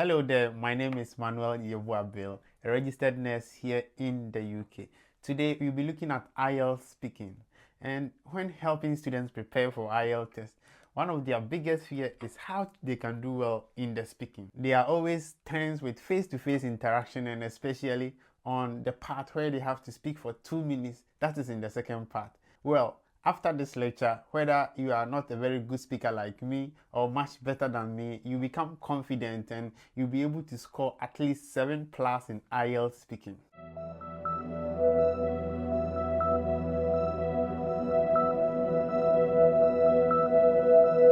Hello there, my name is Manuel Yebuabil, a registered nurse here in the UK. Today we'll be looking at IELTS speaking. And when helping students prepare for IELTS test, one of their biggest fear is how they can do well in the speaking. They are always tense with face-to-face interaction, and especially on the part where they have to speak for 2 minutes, that is in the second part. Well, after this lecture, whether you are not a very good speaker like me or much better than me, you become confident and you'll be able to score at least 7 plus in IELTS speaking.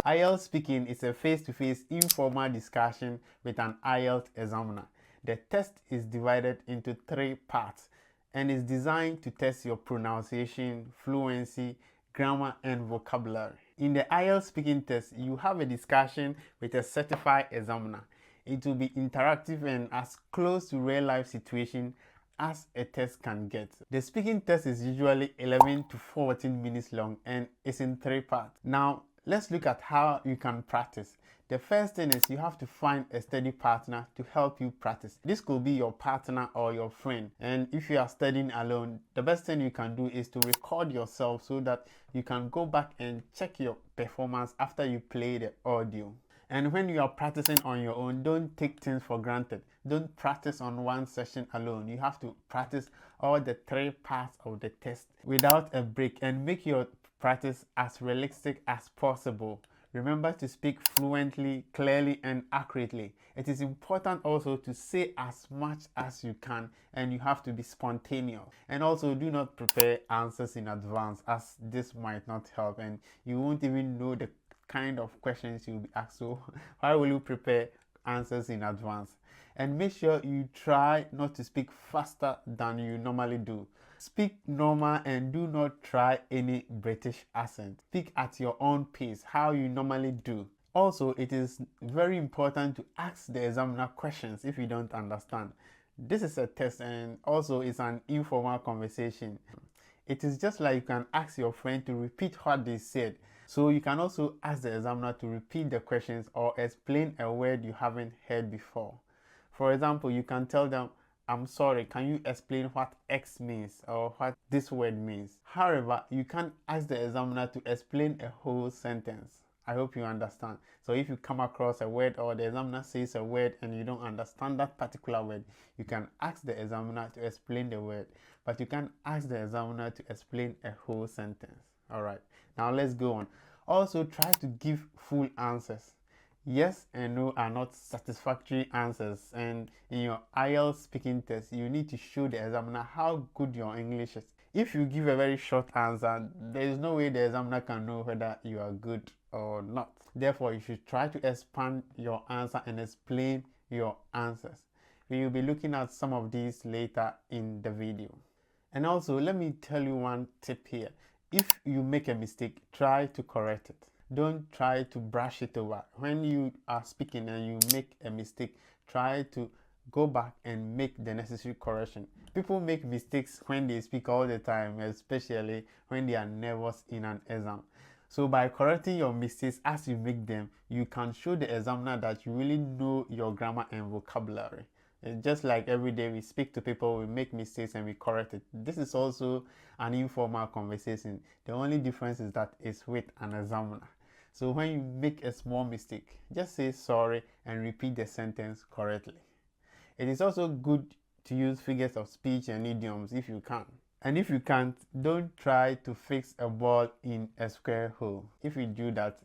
IELTS speaking is a face-to-face informal discussion with an IELTS examiner. The test is divided into 3 parts and is designed to test your pronunciation, fluency, grammar, and vocabulary. In the IELTS speaking test, you have a discussion with a certified examiner. It will be interactive and as close to real-life situation as a test can get. The speaking test is usually 11 to 14 minutes long and is in 3 parts. Now, let's look at how you can practice. The first thing is you have to find a steady partner to help you practice. This could be your partner or your friend. And if you are studying alone, the best thing you can do is to record yourself so that you can go back and check your performance after you play the audio. And when you are practicing on your own, don't take things for granted. Don't practice on one session alone. You have to practice all the 3 parts of the test without a break and make your practice as realistic as possible. Remember to speak fluently, clearly, and accurately. It is important also to say as much as you can, and you have to be spontaneous. And also do not prepare answers in advance, as this might not help and you won't even know the kind of questions you'll be asked. So why will you prepare answers in advance? And make sure you try not to speak faster than you normally do. Speak normal and do not try any British accent. Speak at your own pace, how you normally do. Also, it is very important to ask the examiner questions if you don't understand. This is a test and also it's an informal conversation. It is just like you can ask your friend to repeat what they said. So you can also ask the examiner to repeat the questions or explain a word you haven't heard before. For example, you can tell them, "I'm sorry, can you explain what X means or what this word means?" However, you can't ask the examiner to explain a whole sentence. I hope you understand. So if you come across a word or the examiner says a word and you don't understand that particular word, you can ask the examiner to explain the word, but you can't ask the examiner to explain a whole sentence. Alright, now let's go on. Also, try to give full answers. Yes and no are not satisfactory answers, and in your IELTS speaking test, you need to show the examiner how good your English is. If you give a very short answer, there is no way the examiner can know whether you are good or not. Therefore, you should try to expand your answer and explain your answers. We will be looking at some of these later in the video. And also, let me tell you one tip here. If you make a mistake, try to correct it. Don't try to brush it over. When you are speaking and you make a mistake, try to go back and make the necessary correction. People make mistakes when they speak all the time, especially when they are nervous in an exam. So by correcting your mistakes as you make them, you can show the examiner that you really know your grammar and vocabulary. It's just like every day we speak to people, we make mistakes and we correct it. This is also an informal conversation. The only difference is that it's with an examiner. So when you make a small mistake, just say sorry and repeat the sentence correctly. It is also good to use figures of speech and idioms if you can. And if you can't, don't try to fix a ball in a square hole. If you do that,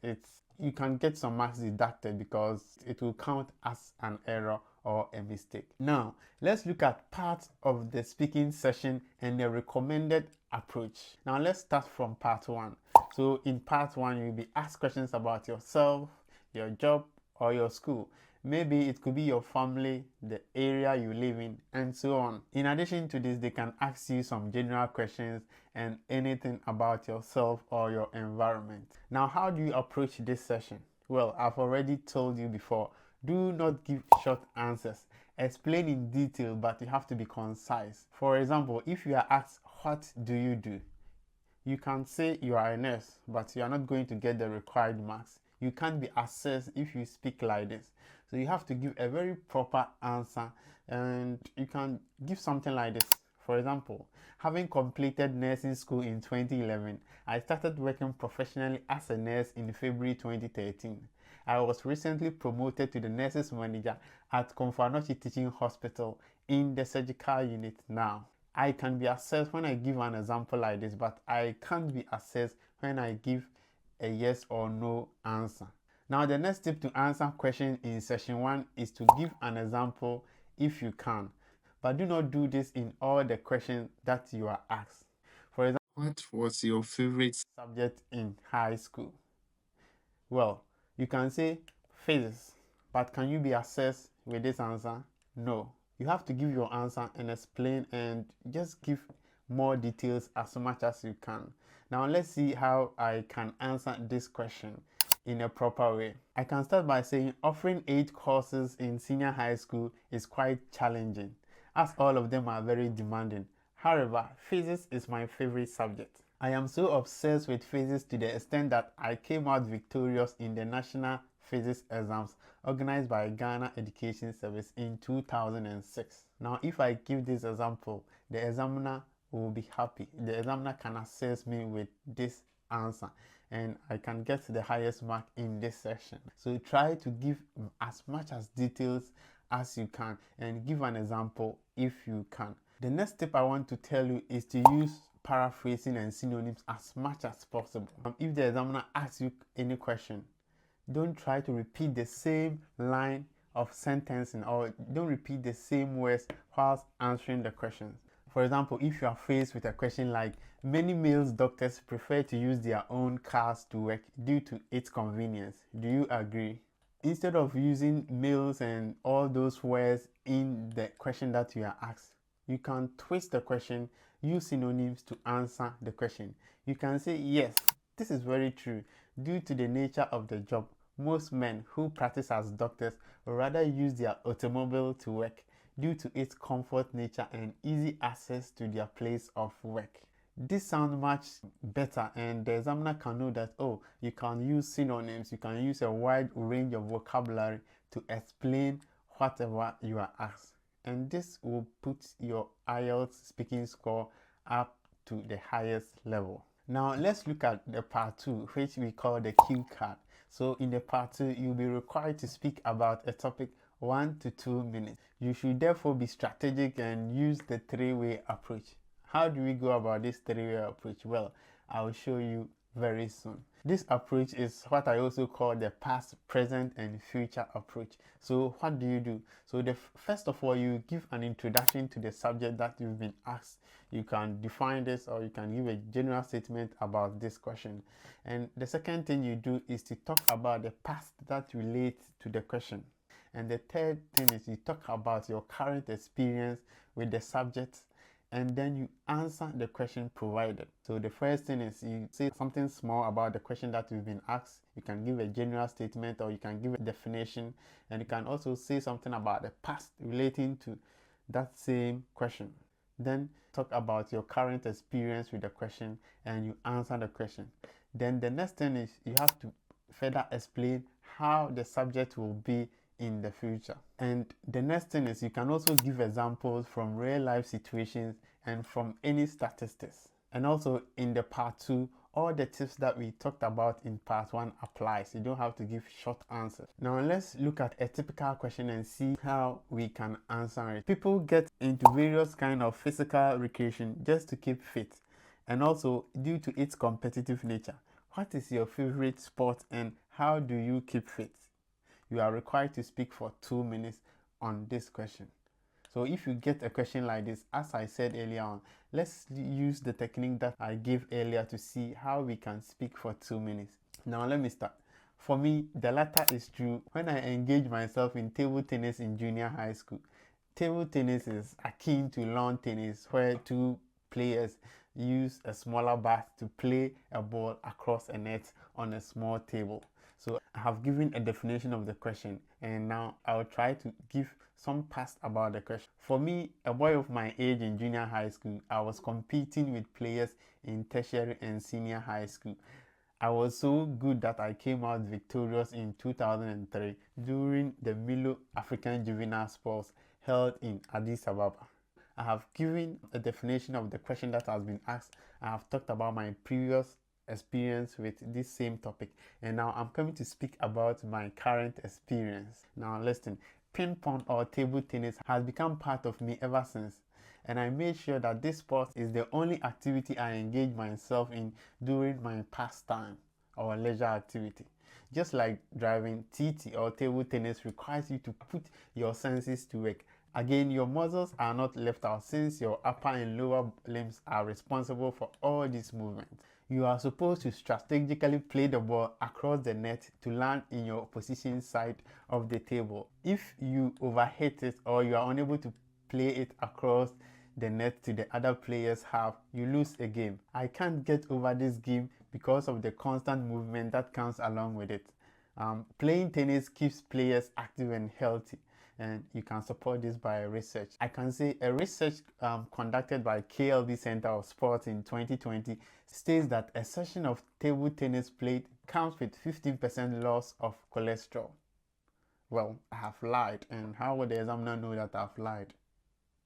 you can get some marks deducted because it will count as an error or a mistake. Now, let's look at parts of the speaking session and the recommended approach. Now, let's start from part 1. So in part 1, you'll be asked questions about yourself, your job, or your school. Maybe it could be your family, the area you live in, and so on. In addition to this, they can ask you some general questions and anything about yourself or your environment. Now, how do you approach this session? Well, I've already told you before, do not give short answers. Explain in detail, but you have to be concise. For example, if you are asked, "What do you do?" You can say you are a nurse, but you are not going to get the required marks. you can't be assessed if you speak like this. So you have to give a very proper answer, and you can give something like this. For example, having completed nursing school in 2011, I started working professionally as a nurse in February 2013. I was recently promoted to the nurses manager at Komfanochi Teaching Hospital in the surgical unit now. I can be assessed when I give an example like this, but I can't be assessed when I give a yes or no answer. Now, the next tip to answer questions in session 1 is to give an example if you can. But do not do this in all the questions that you are asked. For example, what was your favorite subject in high school? Well, you can say physics, but can you be assessed with this answer? No. You have to give your answer and explain and just give more details as much as you can. Now let's see how I can answer this question in a proper way. I can start by saying offering 8 courses in senior high school is quite challenging, as all of them are very demanding. However, physics is my favorite subject. I am so obsessed with physics to the extent that I came out victorious in the national physics exams organized by Ghana Education Service in 2006. Now, if I give this example, the examiner will be happy. The examiner can assess me with this answer and I can get the highest mark in this session. So try to give as much as details as you can and give an example if you can. The next tip I want to tell you is to use paraphrasing and synonyms as much as possible. If the examiner asks you any question, don't try to repeat the same line of sentencing or don't repeat the same words whilst answering the questions. For example, if you are faced with a question like, many male doctors prefer to use their own cars to work due to its convenience, do you agree? Instead of using males and all those words in the question that you are asked, you can twist the question, use synonyms to answer the question. You can say, yes, this is very true. Due to the nature of the job, most men who practice as doctors would rather use their automobile to work due to its comfort nature and easy access to their place of work. This sounds much better, and the examiner can know that, oh, you can use synonyms, you can use a wide range of vocabulary to explain whatever you are asked. And this will put your IELTS speaking score up to the highest level. Now let's look at the part 2, which we call the cue card. So in the part 2, you'll be required to speak about a topic 1 to 2 minutes. You should therefore be strategic and use the 3-way approach. How do we go about this 3-way approach? Well, I'll show you very soon. This approach is what I also call the past, present, and future approach. So what do? So first of all, you give an introduction to the subject that you've been asked. You can define this or you can give a general statement about this question. And the second thing you do is to talk about the past that relates to the question. And the third thing is you talk about your current experience with the subject, and then you answer the question provided. So the first thing is you say something small about the question that you've been asked. You can give a general statement or you can give a definition, and you can also say something about the past relating to that same question. Then talk about your current experience with the question and you answer the question. Then the next thing is you have to further explain how the subject will be in the future. And the next thing is you can also give examples from real life situations and from any statistics. And also in the part 2, all the tips that we talked about in part 1 applies. You don't have to give short answers. Now let's look at a typical question and see how we can answer it. People get into various kind of physical recreation just to keep fit, and also due to its competitive nature. What is your favorite sport and how do you keep fit? You are required to speak for 2 minutes on this question. So if you get a question like this, as I said earlier on, let's use the technique that I gave earlier to see how we can speak for 2 minutes. Now let me start. For me, the latter is true when I engage myself in table tennis in junior high school. Table tennis is akin to lawn tennis where 2 players use a smaller bat to play a ball across a net on a small table. So I have given a definition of the question, and now I'll try to give some past about the question. For me, a boy of my age in junior high school, I was competing with players in tertiary and senior high school. I was so good that I came out victorious in 2003 during the Milo African Juvenile Sports held in Addis Ababa. I have given a definition of the question that has been asked. I have talked about my previous experience with this same topic, and now I'm coming to speak about my current experience. Now listen, ping pong or table tennis has become part of me ever since, and I made sure that this sport is the only activity I engage myself in during my pastime or leisure activity. Just like driving, TT or table tennis requires you to put your senses to work. Again, your muscles are not left out since your upper and lower limbs are responsible for all these movements. You are supposed to strategically play the ball across the net to land in your opposition side of the table. If you overhit it or you are unable to play it across the net to the other player's half, you lose a game. I can't get over this game because of the constant movement that comes along with it. Playing tennis keeps players active and healthy, and you can support this by research. I can say a research conducted by KLB Center of Sports in 2020 states that a session of table tennis played comes with 15% loss of cholesterol. Well, I have lied, and how would the examiner know that I've lied?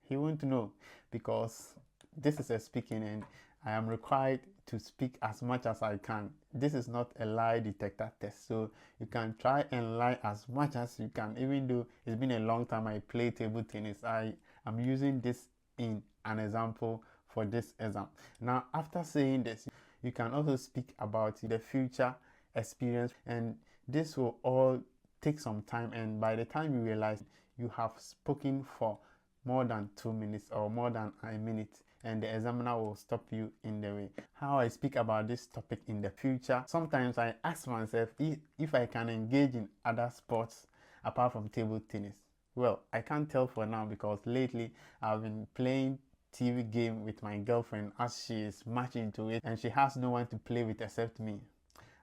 He won't know, because this is a speaking and I am required to speak as much as I can. This is not a lie detector test, so you can try and lie as much as you can. Even though it's been a long time I play table tennis, I am using this in an example for this exam. Now, after saying this, you can also speak about the future experience, and this will all take some time, and by the time you realize, you have spoken for more than 2 minutes or more than a minute, and the examiner will stop you in the way. How I speak about this topic in the future, sometimes I ask myself if I can engage in other sports apart from table tennis. Well, I can't tell for now, because lately I've been playing TV game with my girlfriend as she is much into it, and she has no one to play with except me.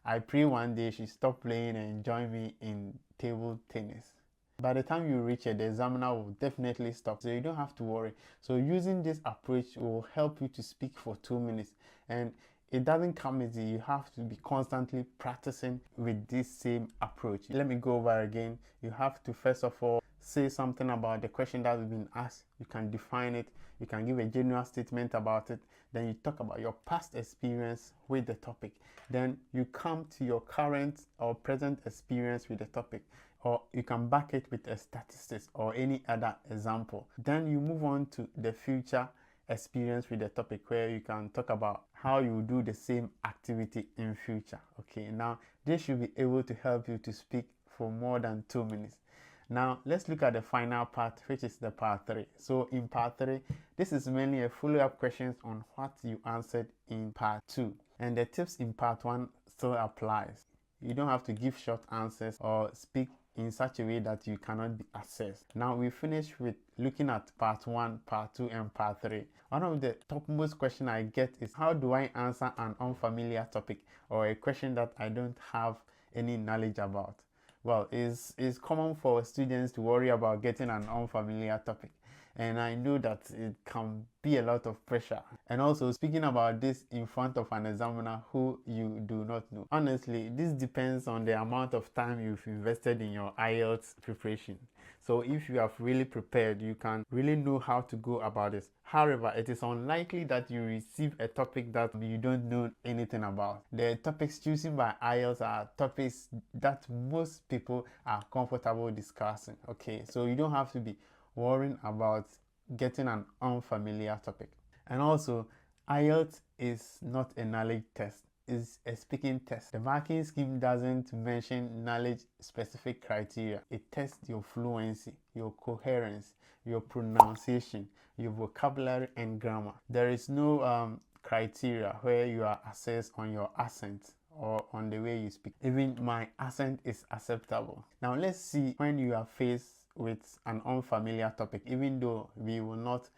I pray one day she stop playing and join me in table tennis. By the time you reach it, the examiner will definitely stop, so you don't have to worry. So using this approach will help you to speak for 2 minutes, and it doesn't come easy. You have to be constantly practicing with this same approach. Let me go over again. You have to first of all say something about the question that has been asked. You can define it, you can give a general statement about it, then you talk about your past experience with the topic, then you come to your current or present experience with the topic, or you can back it with a statistics or any other example. Then you move on to the future experience with the topic, where you can talk about how you do the same activity in future. Okay, now this should be able to help you to speak for more than 2 minutes. Now let's look at the final part, which is the part 3. So in part 3, this is mainly a follow-up questions on what you answered in part 2, and the tips in part 1 still applies. You don't have to give short answers or speak in such a way that you cannot be assessed. Now we finished with looking at part 1, part 2, and part 3. One of the topmost question I get is, how do I answer an unfamiliar topic or a question that I don't have any knowledge about? Well, it's common for students to worry about getting an unfamiliar topic, and I know that it can be a lot of pressure. And also speaking about this in front of an examiner who you do not know. Honestly, this depends on the amount of time you've invested in your IELTS preparation. So if you have really prepared, you can really know how to go about this. However, it is unlikely that you receive a topic that you don't know anything about. The topics chosen by IELTS are topics that most people are comfortable discussing. Okay, so you don't have to be worrying about getting an unfamiliar topic. And also, IELTS is not a knowledge test, it's a speaking test. The marking scheme doesn't mention knowledge specific criteria. It tests your fluency, your coherence, your pronunciation, your vocabulary and grammar. There is no criteria where you are assessed on your accent or on the way you speak. Even my accent is acceptable. Now let's see when you are faced with an unfamiliar topic, even though we will not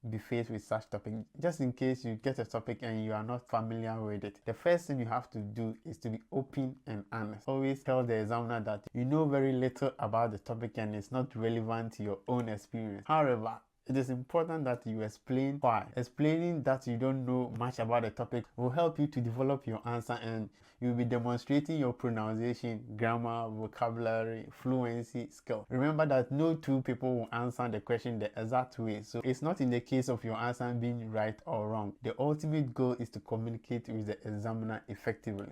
be faced with such topic. Just in case you get a topic and you are not familiar with it, the first thing you have to do is to be open and honest. Always tell the examiner that you know very little about the topic and it's not relevant to your own experience. However, it is important that you explain why. Explaining that you don't know much about the topic will help you to develop your answer, and you'll be demonstrating your pronunciation, grammar, vocabulary, fluency skill. Remember that no two people will answer the question the exact way, so it's not in the case of your answer being right or wrong. The ultimate goal is to communicate with the examiner effectively.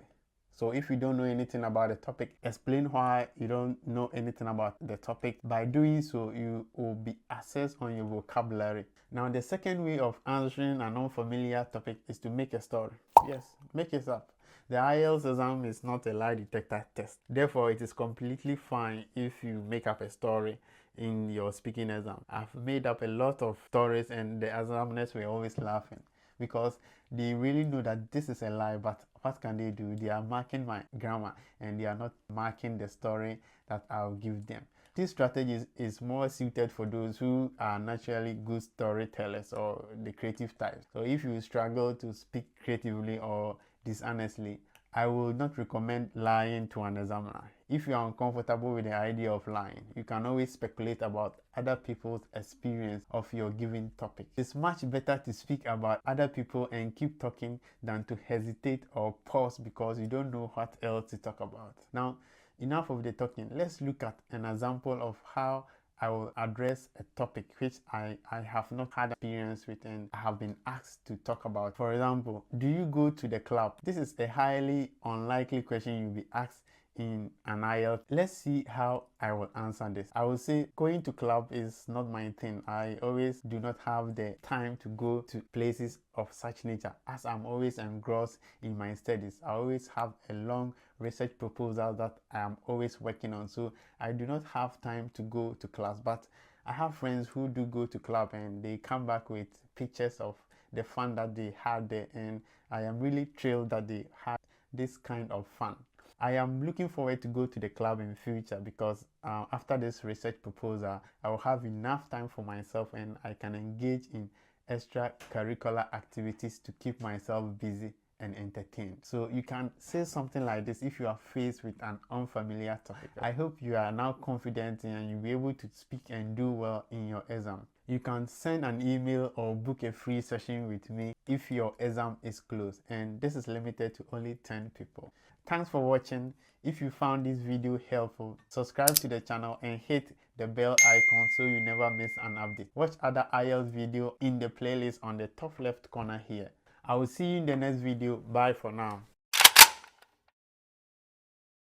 So if you don't know anything about the topic, explain why you don't know anything about the topic. By doing so, you will be assessed on your vocabulary. Now, the second way of answering an unfamiliar topic is to make a story. Yes, make it up. The IELTS exam is not a lie detector test. Therefore, it is completely fine if you make up a story in your speaking exam. I've made up a lot of stories and the examiners were always laughing because they really know that this is a lie, but what can they do? They are marking my grammar and they are not marking the story that I'll give them. This strategy is more suited for those who are naturally good storytellers or the creative types. So if you struggle to speak creatively or dishonestly, I will not recommend lying to an examiner. If you are uncomfortable with the idea of lying, you can always speculate about other people's experience of your given topic. It's much better to speak about other people and keep talking than to hesitate or pause because you don't know what else to talk about. Now, enough of the talking. Let's look at an example of how I will address a topic which I have not had experience with and I have been asked to talk about. For example, do you go to the club? This is a highly unlikely question you'll be asked in an IELTS. Let's see how I will answer this. I will say going to club is not my thing. I always do not have the time to go to places of such nature as I'm always engrossed in my studies. I always have a long research proposal that I am always working on, so I do not have time to go to class. But I have friends who do go to club and they come back with pictures of the fun that they had there, and I am really thrilled that they had this kind of fun. I am looking forward to go to the club in future because after this research proposal, I will have enough time for myself and I can engage in extracurricular activities to keep myself busy and entertained. So you can say something like this if you are faced with an unfamiliar topic. I hope you are now confident and you'll be able to speak and do well in your exam. You can send an email or book a free session with me if your exam is closed, and this is limited to only 10 people. Thanks for watching. If you found this video helpful, subscribe to the channel and hit the bell icon so you never miss an update. Watch other IELTS video in the playlist on the top left corner here. I will see you in the next video. Bye for now.